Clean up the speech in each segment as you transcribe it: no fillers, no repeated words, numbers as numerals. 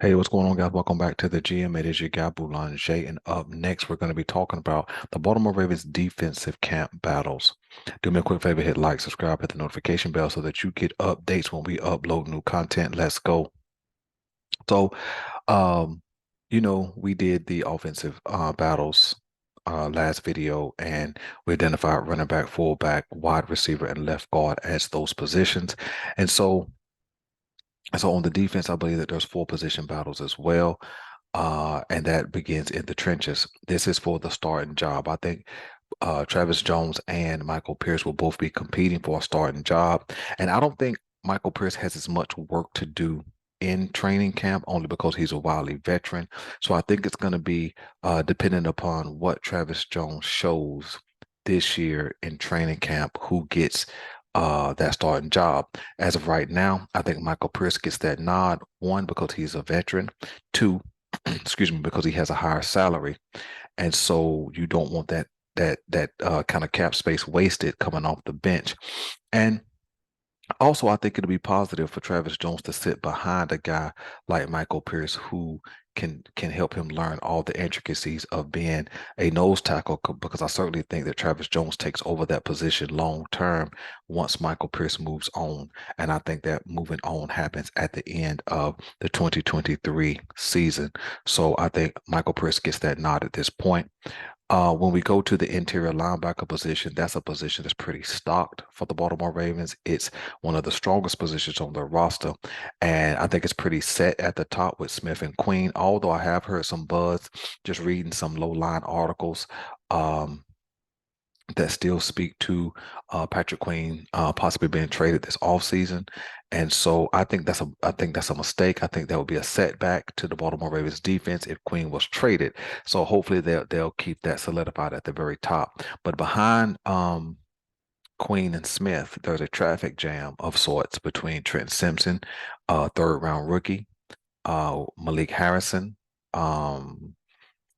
Hey, what's going on, guys? Welcome back to the GM. It is your guy Boulanger, and up next, we're going to be talking about the Baltimore Ravens defensive camp battles. Do me a quick favor, hit like, subscribe, hit the notification bell so that you get updates when we upload new content. Let's go. So, um, we did the offensive battles last video, and we identified running back, fullback, wide receiver, and left guard as those positions. And so on the defense, I believe that there's four position battles as well. And that begins in the trenches. This is for the starting job. I think Travis Jones and Michael Pierce will both be competing for a starting job. And I don't think Michael Pierce has as much work to do in training camp only because he's a wily veteran. So I think it's going to be dependent upon what Travis Jones shows this year in training camp, who gets that starting job. As of right now, I think Michael Pierce gets that nod. One, because he's a veteran. Two, excuse me, because he has a higher salary, and so you don't want that kind of cap space wasted coming off the bench. And also, I think it'll be positive for Travis Jones to sit behind a guy like Michael Pierce who can help him learn all the intricacies of being a nose tackle because I certainly think that Travis Jones takes over that position long term once Michael Pierce moves on. And I think that moving on happens at the end of the 2023 season. So I think Michael Pierce gets that nod at this point. When we go to the interior linebacker position, that's a position that's pretty stocked for the Baltimore Ravens. It's one of the strongest positions on their roster, and I think it's pretty set at the top with Smith and Queen. Although I have heard some buzz, just reading some low line articles. Um, that still speak to Patrick Queen possibly being traded this offseason. And so I think that's a mistake. I think that would be a setback to the Baltimore Ravens defense if Queen was traded. So hopefully they'll keep that solidified at the very top. But behind Queen and Smith, there's a traffic jam of sorts between Trent Simpson, third round rookie, Malik Harrison, um,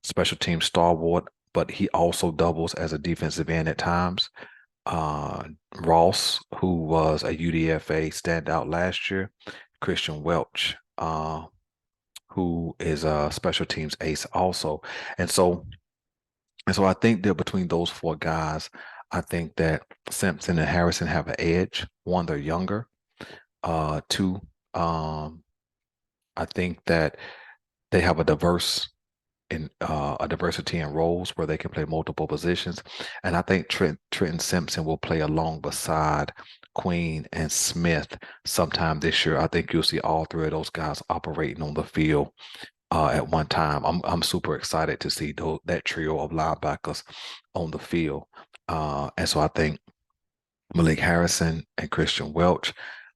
special team stalwart, but he also doubles as a defensive end at times. Uh, Ross, who was a UDFA standout last year, Christian Welch, who is a special teams ace also. And so, and so I think that between those four guys, I think that Simpson and Harrison have an edge. One, they're younger. Two, I think that they have a diversity in roles where they can play multiple positions. And I think Trenton Simpson will play along beside Queen and Smith sometime this year. I think you'll see all three of those guys operating on the field at one time. I'm super excited to see that trio of linebackers on the field. And so I think Malik Harrison and Christian Welch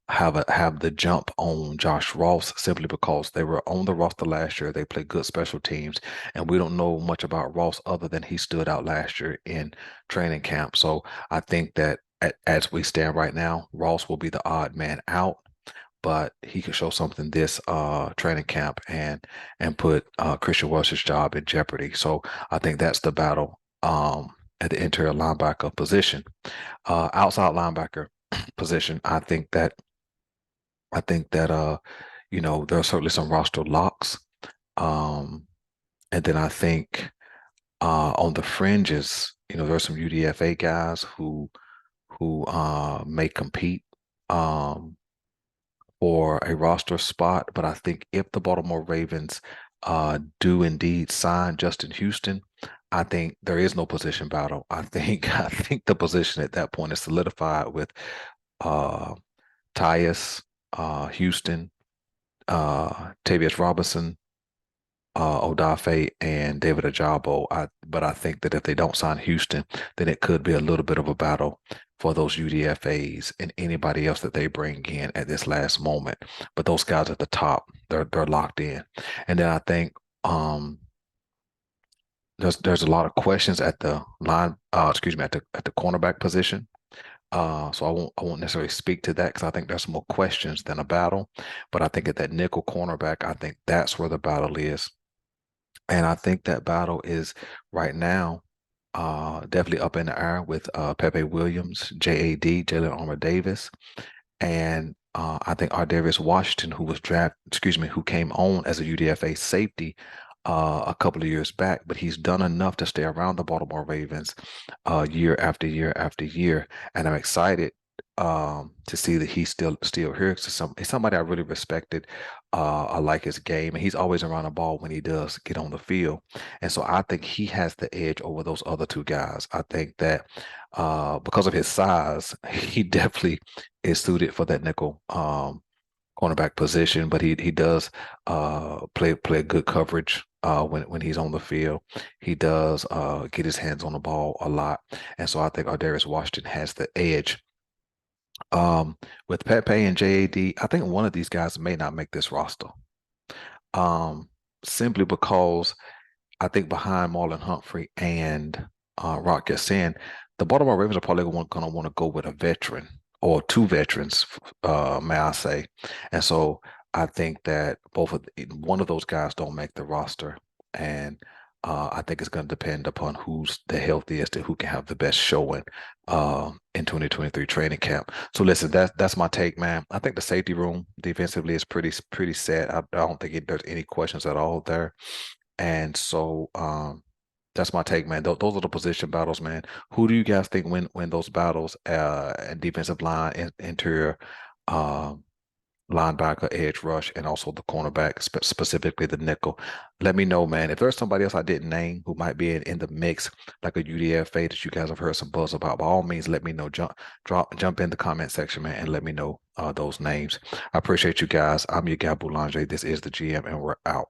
have the jump on Josh Ross simply because they were on the roster last year. They play good special teams, and we don't know much about Ross other than he stood out last year in training camp. So I think that as we stand right now, Ross will be the odd man out, but he could show something this training camp and put Christian Welch's job in jeopardy. So I think that's the battle at the interior linebacker position. Outside linebacker position, I think that there are certainly some roster locks. Um, and then I think on the fringes, there are some UDFA guys who may compete for a roster spot. But I think if the Baltimore Ravens do indeed sign Justin Houston, I think there is no position battle. I think the position at that point is solidified with uh Tyus, Houston, Tavius Robinson, Odafe, and David Ajabo. But I think that if they don't sign Houston, then it could be a little bit of a battle for those UDFAs and anybody else that they bring in at this last moment. But those guys at the top, they're locked in. And then I think there's a lot of questions at the line, excuse me, at the cornerback position. So I won't necessarily speak to that because I think there's more questions than a battle. But I think at that nickel cornerback, I think that's where the battle is. And I think that battle is right now definitely up in the air with Pepe Williams, JAD, Jalen Armour Davis, and I think Ardarius Washington, who came on as a UDFA safety a couple of years back, but he's done enough to stay around the Baltimore Ravens year after year after year, and I'm excited to see that he's still here. So he's somebody I really respected. I like his game, and he's always around the ball when he does get on the field, and so I think he has the edge over those other two guys. I think that because of his size, he definitely is suited for that nickel cornerback position, but he does play good coverage when he's on the field. He does get his hands on the ball a lot, and so I think Ardarius Washington has the edge. With Pepe and JAD, I think one of these guys may not make this roster. Simply because I think behind Marlon Humphrey and Rock Ya-Sin, the Baltimore Ravens are probably going to want to go with a veteran or two veterans, may I say. And so I think that one of those guys don't make the roster, and I think it's going to depend upon who's the healthiest and who can have the best showing in 2023 training camp. So listen, that's my take, man. I think the safety room defensively is pretty set. I don't think there's any questions at all there. And so that's my take, man. Those are the position battles, man. Who do you guys think win those battles and defensive line, interior, linebacker, edge rush, and also the cornerback, specifically the nickel? Let me know, man. If there's somebody else I didn't name who might be in the mix, like a UDFA that you guys have heard some buzz about, by all means, let me know. Jump in the comment section, man, and let me know those names. I appreciate you guys. I'm your guy Boulanger. This is the GM, and we're out.